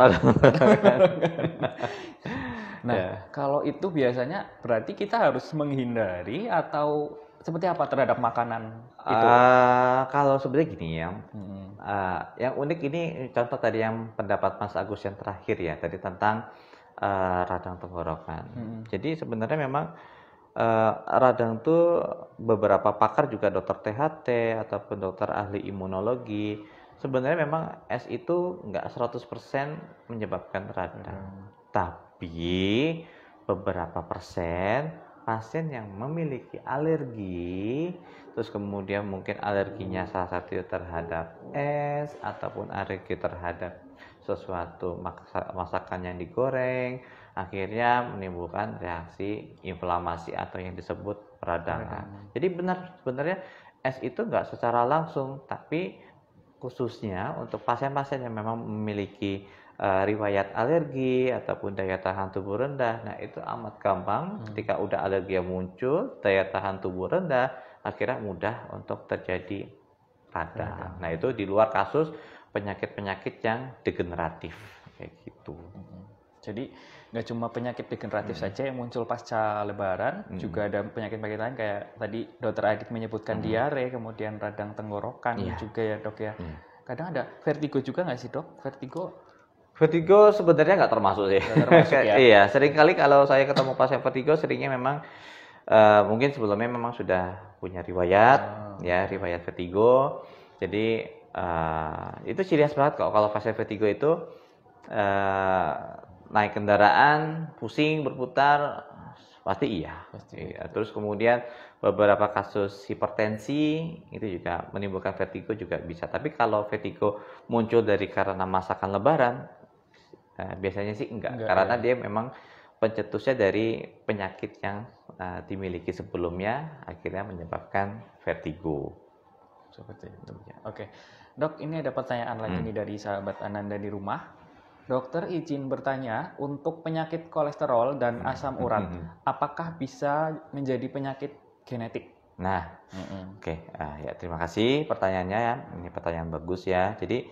Nah, kalau itu biasanya berarti kita harus menghindari atau seperti apa terhadap makanan itu? Kalau sebenarnya gini ya, yang unik ini contoh tadi yang pendapat Mas Agus yang terakhir ya, tadi tentang radang tenggorokan. Jadi sebenarnya memang radang itu beberapa pakar juga dokter THT ataupun dokter ahli imunologi, sebenarnya memang es itu nggak 100% menyebabkan radang. Tapi beberapa persen pasien yang memiliki alergi, terus kemudian mungkin alerginya salah satu terhadap es ataupun alergi terhadap sesuatu masakan yang digoreng, akhirnya menimbulkan reaksi inflamasi atau yang disebut peradangan. Jadi benar sebenarnya es itu nggak secara langsung, tapi khususnya untuk pasien-pasien yang memang memiliki riwayat alergi ataupun daya tahan tubuh rendah, nah itu amat gampang ketika udah alergi yang muncul, daya tahan tubuh rendah, akhirnya mudah untuk terjadi radang. Nah itu di luar kasus penyakit-penyakit yang degeneratif kayak gitu. Jadi nggak cuma penyakit degeneratif saja yang muncul pasca lebaran, juga ada penyakit-penyakit lain kayak tadi dokter Adit menyebutkan diare, kemudian radang tenggorokan juga ya dok ya. Kadang ada vertigo juga nggak sih dok? Vertigo sebenarnya nggak termasuk sih. Ya? Iya, seringkali kalau saya ketemu pasien vertigo seringnya memang mungkin sebelumnya memang sudah punya riwayat, riwayat vertigo. Jadi itu serius banget kok kalau pasien vertigo itu naik kendaraan, pusing, berputar, pasti iya. Terus kemudian beberapa kasus hipertensi itu juga menimbulkan vertigo juga bisa. Tapi kalau vertigo muncul karena masakan lebaran, biasanya sih enggak karena dia memang pencetusnya dari penyakit yang dimiliki sebelumnya akhirnya menyebabkan vertigo. Seperti itu. Ya. Oke, Dok, ini ada pertanyaan lagi nih dari sahabat Ananda di rumah. Dokter izin bertanya, untuk penyakit kolesterol dan asam urat, apakah bisa menjadi penyakit genetik? Nah, oke, ya terima kasih pertanyaannya ya. Ini pertanyaan bagus ya. Jadi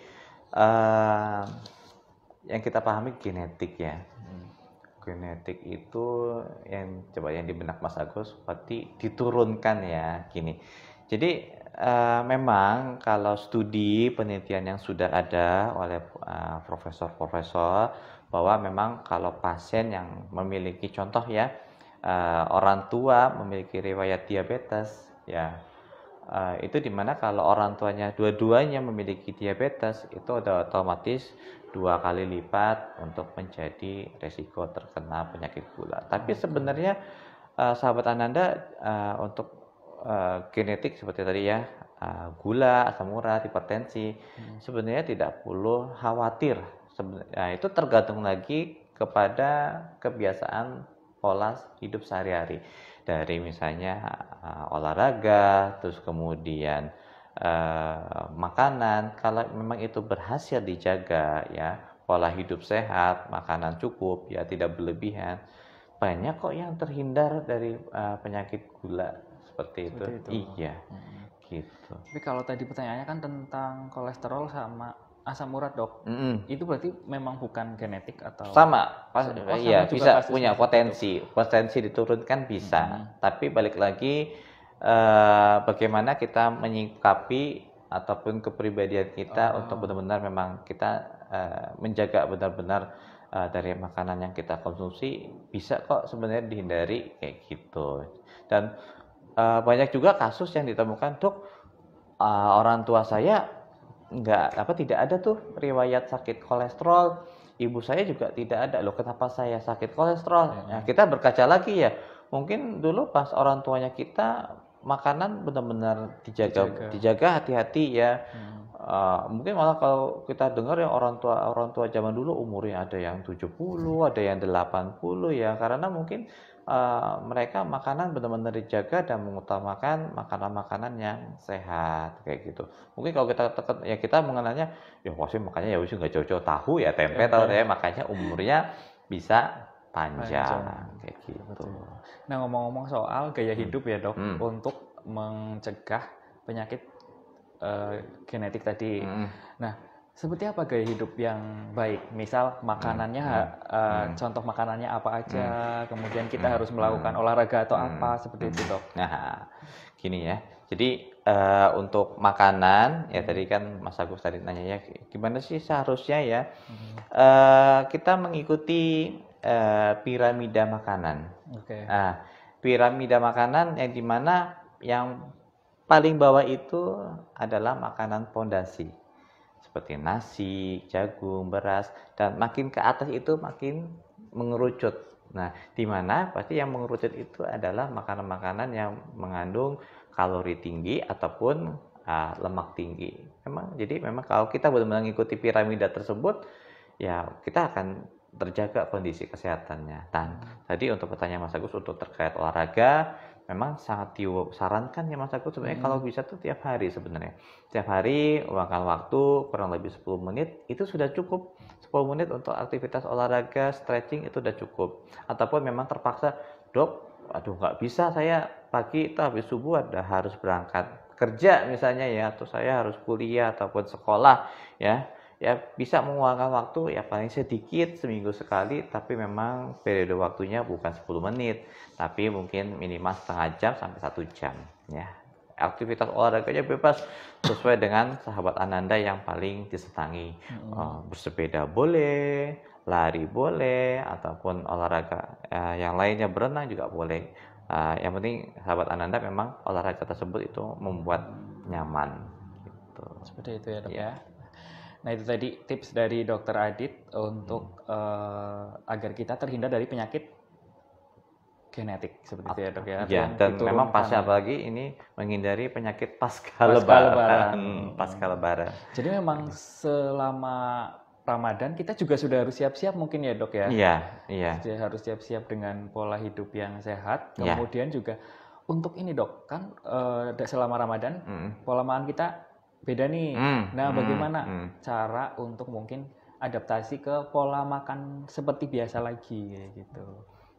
yang kita pahami genetik ya. Genetik itu yang di benak Mas Agus seperti diturunkan ya, gini. Jadi memang kalau studi penelitian yang sudah ada oleh profesor-profesor bahwa memang kalau pasien yang memiliki contoh ya orang tua memiliki riwayat diabetes ya itu dimana kalau orang tuanya dua-duanya memiliki diabetes itu udah otomatis 2 kali lipat untuk menjadi resiko terkena penyakit gula. Tapi sebenarnya sahabat Ananda untuk genetik seperti tadi ya gula, asam urat, hipertensi sebenarnya tidak perlu khawatir. Itu tergantung lagi kepada kebiasaan pola hidup sehari-hari dari misalnya olahraga, terus kemudian makanan. Kalau memang itu berhasil dijaga ya pola hidup sehat, makanan cukup ya tidak berlebihan, banyak kok yang terhindar dari penyakit gula seperti itu. Iya, gitu. Tapi kalau tadi pertanyaannya kan tentang kolesterol sama asam urat, Dok. Itu berarti memang bukan genetik atau? Sama, iya bisa punya potensi diturunkan bisa. Tapi balik lagi bagaimana kita menyikapi ataupun kepribadian kita untuk benar-benar memang kita menjaga benar-benar dari makanan yang kita konsumsi bisa kok sebenarnya dihindari kayak gitu. Dan banyak juga kasus yang ditemukan, Dok, orang tua saya tidak ada tuh riwayat sakit kolesterol, ibu saya juga tidak ada, loh kenapa saya sakit kolesterol? Nah, kita berkaca lagi ya, mungkin dulu pas orang tuanya kita makanan benar-benar dijaga hati-hati ya. Mungkin malah kalau kita dengar ya orang tua zaman dulu umurnya ada yang 70, ada yang 80 ya, karena mungkin mereka makanan benar-benar dijaga dan mengutamakan makanan-makanan yang sehat kayak gitu. Mungkin kalau kita tekan ya kita mengenalnya ya pasti makanya ya udah nggak jauh-jauh tahu ya tempe atau ya makanya umurnya bisa panjang kayak gitu. Nah, ngomong-ngomong soal gaya hidup ya, Dok, untuk mencegah penyakit genetik tadi. Nah, seperti apa gaya hidup yang baik? Misal makanannya, contoh makanannya apa aja, kemudian kita harus melakukan olahraga atau apa, seperti itu, Dok. Nah, gini ya. Jadi untuk makanan, ya tadi kan Mas Agus tadi nanya ya, gimana sih seharusnya ya kita mengikuti piramida makanan. Nah, piramida makanan yang dimana yang paling bawah itu adalah makanan pondasi. Seperti nasi, jagung, beras, dan makin ke atas itu makin mengerucut. Nah, di mana pasti yang mengerucut itu adalah makanan-makanan yang mengandung kalori tinggi ataupun lemak tinggi. Jadi memang kalau kita benar-benar mengikuti piramida tersebut, ya kita akan terjaga kondisi kesehatannya. Dan tadi untuk pertanyaan Mas Agus untuk terkait olahraga, memang sangat disarankan ya Mas Agus sebenarnya kalau bisa tuh tiap hari sebenarnya. Tiap hari luangkan waktu kurang lebih 10 menit itu sudah cukup. 10 menit untuk aktivitas olahraga, stretching itu sudah cukup. Ataupun memang terpaksa, Dok, aduh nggak bisa saya pagi itu habis subuh harus berangkat kerja misalnya ya, atau saya harus kuliah ataupun sekolah ya bisa meluangkan waktu ya paling sedikit seminggu sekali, tapi memang periode waktunya bukan 10 menit tapi mungkin minimal setengah jam sampai 1 jam ya. Aktivitas olahraganya bebas sesuai dengan sahabat Ananda yang paling disenangi. Bersepeda boleh, lari boleh, ataupun olahraga yang lainnya, berenang juga boleh. Yang penting sahabat Ananda memang olahraga tersebut itu membuat nyaman gitu. Seperti itu ya, Dok ya. Nah, itu tadi tips dari Dokter Adit untuk agar kita terhindar dari penyakit genetik seperti itu ya, Dok ya. Ya, dan memang pasca apalagi ini menghindari penyakit pasca lebaran. Pasca lebaran. Jadi memang selama Ramadan kita juga sudah harus siap-siap mungkin ya dok ya. Iya, iya. Sudah harus siap-siap dengan pola hidup yang sehat. Iya. Kemudian juga untuk ini dok, kan selama Ramadan pola makan kita beda nih. Nah bagaimana cara untuk mungkin adaptasi ke pola makan seperti biasa lagi gitu.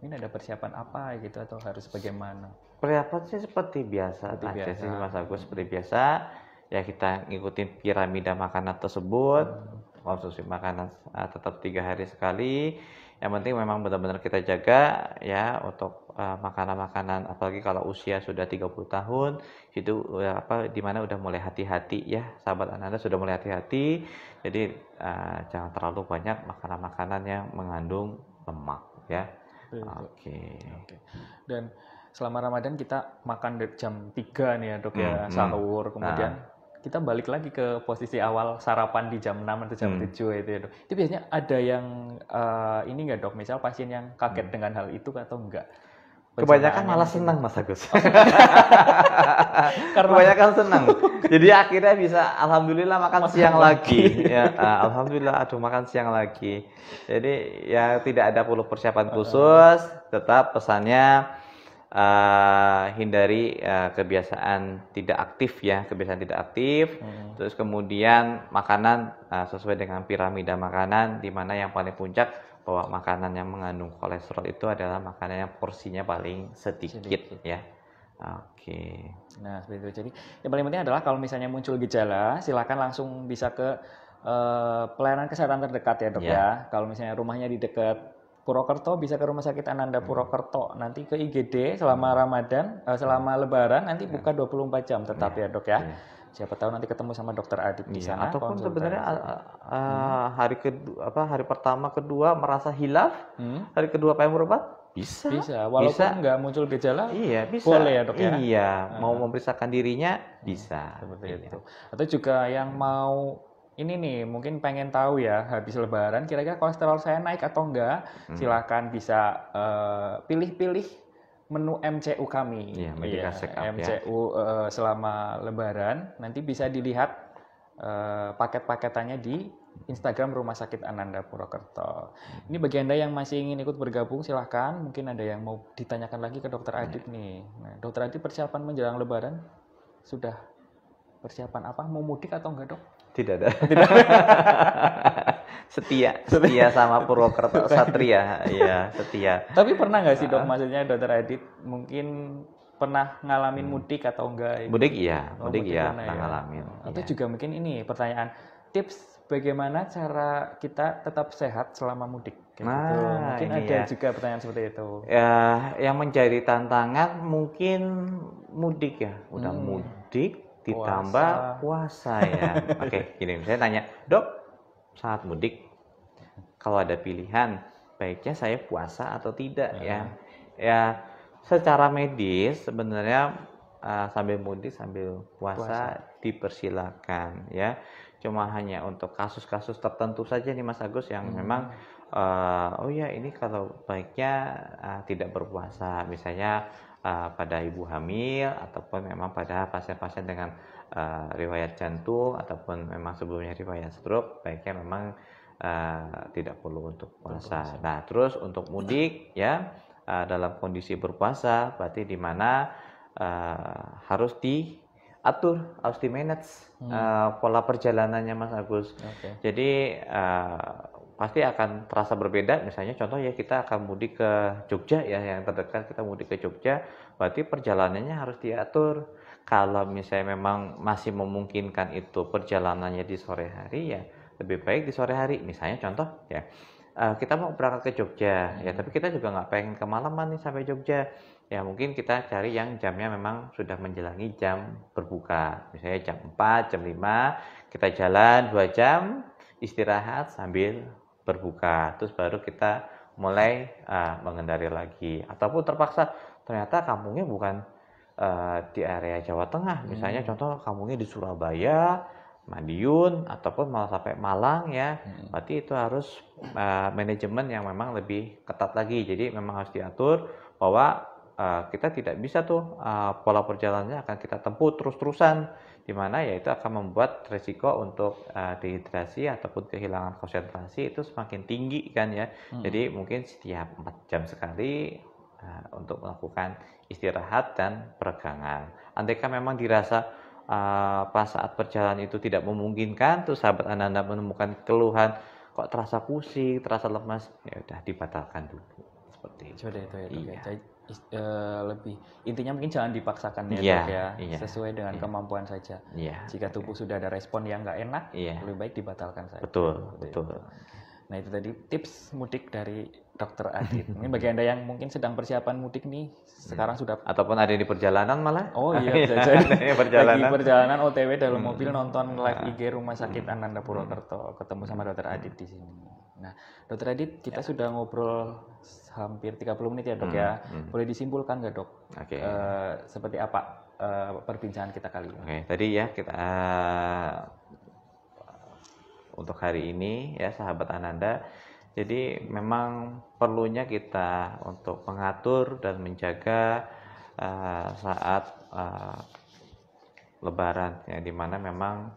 Ini ada persiapan apa gitu atau harus bagaimana? Persiapan sih seperti biasa aja sih Mas Agus, seperti biasa. Ya kita ngikutin piramida makanan tersebut. Konsumsi makanan tetap 3 hari sekali. Yang penting memang benar-benar kita jaga ya untuk makanan-makanan, apalagi kalau usia sudah 30 tahun itu dimana udah mulai hati-hati ya, sahabat Ananda sudah mulai hati-hati. Jadi jangan terlalu banyak makanan-makanan yang mengandung lemak ya. Oke. Dan selama Ramadan kita makan jam 3 nih ya dok ya, sahur, kemudian kita balik lagi ke posisi awal sarapan di jam 6 atau jam 7 itu ya dok. Itu biasanya ada yang ini nggak dok, misal pasien yang kaget dengan hal itu atau enggak? Kebanyakan malah senang Mas Agus. Kebanyakan senang. Jadi akhirnya bisa alhamdulillah makan siang lagi. Ya, alhamdulillah makan siang lagi. Jadi ya tidak ada perlu persiapan khusus, tetap pesannya hindari kebiasaan tidak aktif ya, kebiasaan tidak aktif. Terus kemudian makanan sesuai dengan piramida makanan, di mana yang paling puncak bahwa makanan yang mengandung kolesterol itu adalah makanan yang porsinya paling sedikit. Ya. Oke. Nah seperti itu. Jadi yang paling penting adalah kalau misalnya muncul gejala, silakan langsung bisa ke pelayanan kesehatan terdekat ya dok ya. Kalau misalnya rumahnya di dekat Purwokerto bisa ke Rumah Sakit Ananda Purwokerto, nanti ke IGD selama Ramadan, selama Lebaran nanti buka 24 jam tetap ya dok ya. Siapa tahu nanti ketemu sama dokter Adib di sana. Ataupun sebenarnya hari pertama kedua merasa hilaf, hari kedua pengen berobat bisa. Walaupun nggak muncul gejala, bisa. Boleh ya dok ya. Iya, mau memeriksakan dirinya bisa. Seperti itu. Atau juga yang mau ini nih mungkin pengen tahu ya habis Lebaran kira-kira kolesterol saya naik atau enggak, silakan bisa pilih-pilih menu MCU kami. MCU selama Lebaran nanti bisa dilihat paket-paketannya di Instagram Rumah Sakit Ananda Purwokerto. Ini bagi Anda yang masih ingin ikut bergabung silahkan, mungkin ada yang mau ditanyakan lagi ke Dokter Adib nih. Nah, Dokter Adib persiapan menjelang Lebaran sudah persiapan apa? Mau mudik atau enggak dok? Tidak ada. setia sama Purwokerto Satria, iya setia. Tapi pernah nggak sih dok, maksudnya Dokter Adib mungkin pernah ngalamin mudik atau enggak? Mudik iya, pernah ngalamin. Atau juga mungkin ini pertanyaan tips bagaimana cara kita tetap sehat selama mudik? Mungkin ada juga pertanyaan seperti itu. Ya, yang menjadi tantangan mungkin mudik ya, udah mudik ditambah puasa ya. Oke, gini, saya tanya, dok, saat mudik kalau ada pilihan baiknya saya puasa atau tidak ya? Ya, secara medis sebenarnya sambil mudik sambil puasa dipersilakan ya. Cuma hanya untuk kasus-kasus tertentu saja nih Mas Agus yang memang ini kalau baiknya tidak berpuasa, misalnya pada ibu hamil ataupun memang pada pasien-pasien dengan riwayat jantung ataupun memang sebelumnya riwayat stroke, baiknya memang tidak perlu untuk puasa. Nah, terus untuk mudik ya dalam kondisi berpuasa berarti di mana harus diatur, harus di-manage pola perjalanannya Mas Agus. Jadi pasti akan terasa berbeda. Misalnya contoh ya, kita akan mudik ke Jogja ya, yang terdekat kita mudik ke Jogja, berarti perjalanannya harus diatur. Kalau misalnya memang masih memungkinkan itu perjalanannya di sore hari ya lebih baik di sore hari. Misalnya contoh ya, kita mau berangkat ke Jogja ya, tapi kita juga nggak pengen kemalaman nih sampai Jogja. Ya mungkin kita cari yang jamnya memang sudah menjelangi jam berbuka. Misalnya jam 4, jam 5, kita jalan 2 jam, istirahat sambil berbuka, terus baru kita mulai mengendari lagi. Ataupun terpaksa ternyata kampungnya bukan di area Jawa Tengah, misalnya contoh kampungnya di Surabaya, Madiun, ataupun malah sampai Malang ya, berarti itu harus manajemen yang memang lebih ketat lagi. Jadi memang harus diatur bahwa kita tidak bisa tuh pola perjalanannya akan kita tempuh terus-terusan, di mana ya itu akan membuat resiko untuk dehidrasi ataupun kehilangan konsentrasi itu semakin tinggi kan ya. Jadi mungkin setiap 4 jam sekali untuk melakukan istirahat dan peregangan. Andaikan memang dirasa pas saat perjalanan itu tidak memungkinkan, tuh sahabat Ananda menemukan keluhan kok terasa pusing, terasa lemas, ya udah dibatalkan dulu. Seperti itu. Seperti itu ya, Dok. Iya. Lebih intinya mungkin jangan dipaksakan ya, Iya, Dok ya, iya, sesuai dengan iya. kemampuan saja. Iya. Jika tubuh sudah ada respon yang nggak enak, Iya. lebih baik dibatalkan saja. Betul, Seperti betul. itu. Nah, itu tadi tips mudik dari Dokter Adit. Ini bagi Anda yang mungkin sedang persiapan mudik nih, sekarang sudah Ataupun ada di perjalanan malah. Oh iya, bisa jadi. Perjalanan. Lagi perjalanan OTW dalam mobil nonton live IG Rumah Sakit Ananda Purwokerto, ketemu sama Dokter Adit di sini. Nah, Dokter Adit, kita sudah ngobrol hampir 30 menit ya, Dok ya. Boleh disimpulkan nggak, Dok? Oke. Seperti apa perbincangan kita kali ini? Oke, tadi ya kita untuk hari ini ya sahabat Ananda. Jadi memang perlunya kita untuk mengatur dan menjaga saat Lebaran ya, dimana memang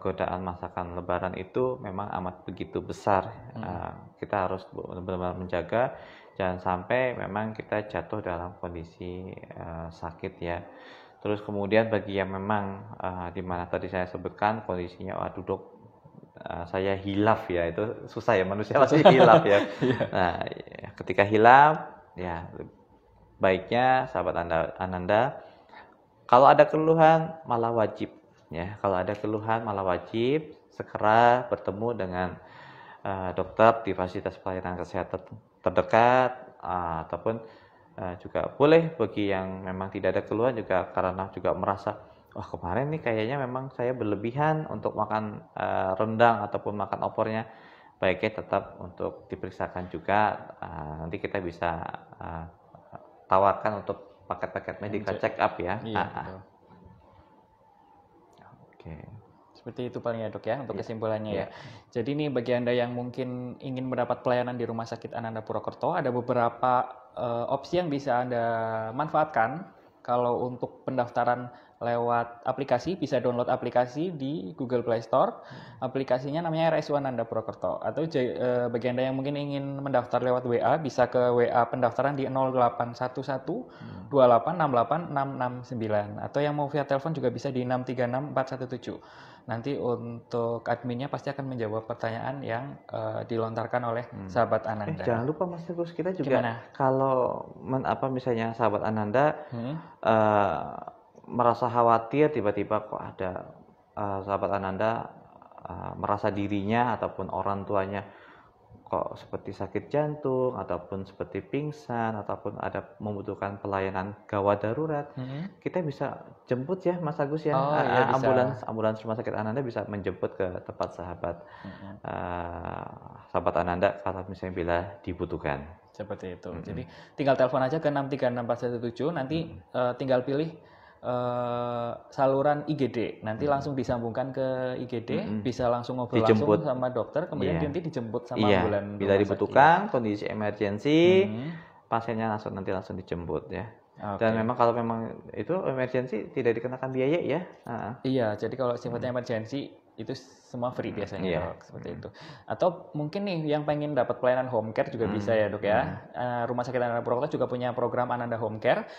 godaan masakan Lebaran itu memang amat begitu besar. Kita harus benar-benar menjaga jangan sampai memang kita jatuh dalam kondisi sakit ya. Terus kemudian bagi yang memang di mana tadi saya sebutkan kondisinya, waduh dok, saya hilaf ya, itu susah ya, manusia pasti hilaf ya. Nah, ketika hilaf ya baiknya sahabat Ananda kalau ada keluhan malah wajib ya, kalau ada keluhan malah wajib segera bertemu dengan dokter di fasilitas pelayanan kesehatan terdekat, ataupun juga boleh bagi yang memang tidak ada keluhan juga karena juga merasa wah kemarin nih kayaknya memang saya berlebihan untuk makan rendang ataupun makan opornya, baiknya tetap untuk diperiksakan juga. Nanti kita bisa tawarkan untuk paket-paket medical check up ya. Iya, betul. Oke. Seperti itu paling ya, Dok ya, untuk kesimpulannya ya. Jadi nih bagi Anda yang mungkin ingin mendapat pelayanan di Rumah Sakit Ananda Purwokerto, ada beberapa opsi yang bisa Anda manfaatkan. Kalau untuk pendaftaran lewat aplikasi, bisa download aplikasi di Google Play Store. Aplikasinya namanya RSU Ananda Purwokerto. Atau bagi Anda yang mungkin ingin mendaftar lewat WA, bisa ke WA pendaftaran di 0811 2868 669. Atau yang mau via telepon juga bisa di 636 417. Nanti untuk adminnya pasti akan menjawab pertanyaan yang dilontarkan oleh sahabat Ananda. Jangan lupa Mas Tegus, kita juga Gimana? kalau misalnya sahabat Ananda merasa khawatir tiba-tiba kok ada sahabat Ananda merasa dirinya ataupun orang tuanya kok seperti sakit jantung ataupun seperti pingsan ataupun ada membutuhkan pelayanan gawat darurat, kita bisa jemput ya Mas Agus ya. Iya, ambulans Rumah Sakit Ananda bisa menjemput ke tempat sahabat Ananda kalau misalnya bila dibutuhkan. Seperti itu. Jadi tinggal telepon aja ke 636 417, nanti tinggal pilih saluran IGD, nanti langsung disambungkan ke IGD, bisa langsung ngobrol dijemput langsung sama dokter, kemudian nanti dijemput sama ambulan. Bila dibutuhkan kondisi emergensi, pasiennya langsung dijemput ya. Dan memang kalau memang itu emergensi tidak dikenakan biaya ya. Iya, jadi kalau sifatnya emergensi itu semua free biasanya, Dok, seperti itu. Atau mungkin nih yang pengen dapat pelayanan home care juga bisa ya, Dok ya. Rumah Sakit Ananda Purwokerto juga punya program Ananda Home Care.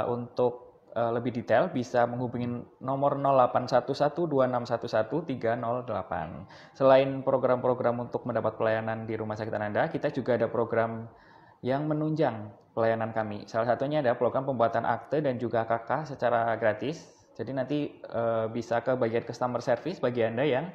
Untuk lebih detail bisa menghubungi nomor 08112611 308. Selain program-program untuk mendapat pelayanan di Rumah Sakit Ananda, kita juga ada program yang menunjang pelayanan kami. Salah satunya ada program pembuatan akte dan juga KK secara gratis. Jadi nanti bisa ke bagian customer service bagi Anda yang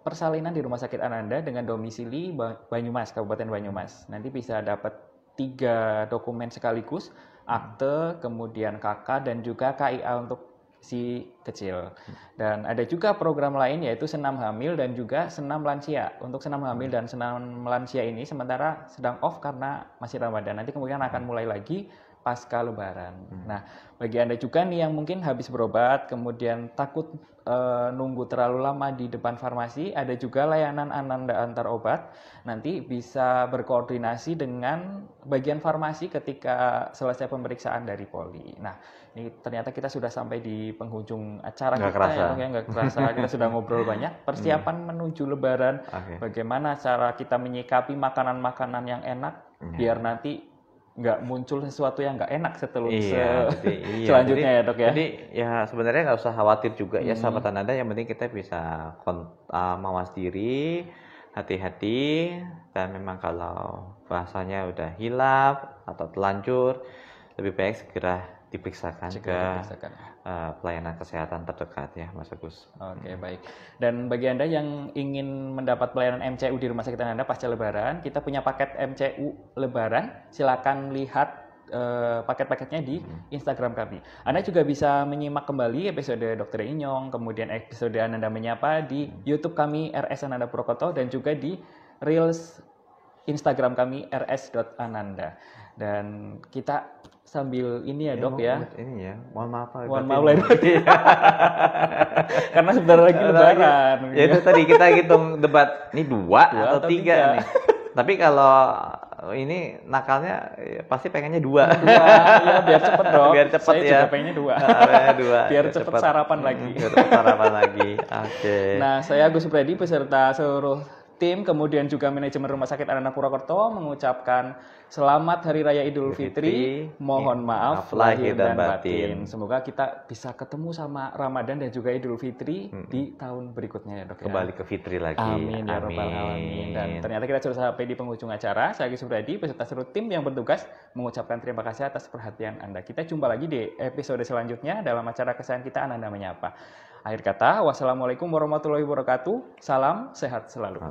persalinan di Rumah Sakit Ananda dengan domisili Banyumas, Kabupaten Banyumas. Nanti bisa dapat 3 dokumen sekaligus, akte, kemudian KK, dan juga KIA untuk si kecil. Dan ada juga program lain yaitu senam hamil dan juga senam lansia. Untuk senam hamil dan senam lansia ini sementara sedang off karena masih Ramadan. Nanti kemudian akan mulai lagi pasca Lebaran. Nah, bagi Anda juga nih yang mungkin habis berobat, kemudian takut nunggu terlalu lama di depan farmasi, ada juga layanan Ananda Antar Obat. Nanti bisa berkoordinasi dengan bagian farmasi ketika selesai pemeriksaan dari poli. Nah, ini ternyata kita sudah sampai di penghujung acara Nggak kita kerasa. ya, nggak kerasa. Kita sudah ngobrol banyak. Persiapan menuju Lebaran, bagaimana cara kita menyikapi makanan-makanan yang enak, biar nanti nggak muncul sesuatu yang nggak enak selanjutnya ya dok ya. Jadi ya sebenarnya nggak usah khawatir juga ya sahabat Ananda, yang penting kita bisa mawas diri, hati-hati, dan memang kalau bahasanya udah hilaf atau telanjur, lebih baik segera diperiksakan pelayanan kesehatan terdekat ya Mas Agus. Oke, baik. Dan bagi Anda yang ingin mendapat pelayanan MCU di Rumah Sakit Ananda pasca Lebaran, kita punya paket MCU Lebaran. Silakan lihat paket-paketnya di Instagram kami. Anda juga bisa menyimak kembali episode Dr. Inyong, kemudian episode Ananda Menyapa di YouTube kami RS Ananda Purwokerto, dan juga di Reels Instagram kami rs.ananda. Dan kita sambil ini ya dok ya. Ini ya, mohon maaf lahir batin. Karena sebentar lagi Lebaran. Ya itu tadi kita hitung debat, ini dua atau tiga nih. Tapi kalau ini nakalnya pasti pengennya dua. Ya biar cepet dong. Biar cepet. Saya juga pengennya dua. Biar cepet sarapan lagi. Biar cepet sarapan lagi. Oke. Nah, saya Agus Supriyadi beserta seluruh tim, kemudian juga manajemen Rumah Sakit Ananda Purwokerto mengucapkan selamat Hari Raya Idul Fitri. Mohon maaf lahir dan batin. Semoga kita bisa ketemu sama Ramadan dan juga Idul Fitri di tahun berikutnya ya dok. Kembali ke Fitri lagi. Amin ya rabbal alamin. Dan ternyata kita sudah sampai di penghujung acara. Saya Agus Supriyadi beserta seluruh tim yang bertugas mengucapkan terima kasih atas perhatian Anda. Kita jumpa lagi di episode selanjutnya dalam acara kesayangan kita Ananda Menyapa. Akhir kata, wassalamualaikum warahmatullahi wabarakatuh. Salam sehat selalu.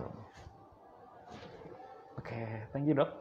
Oke, thank you dok.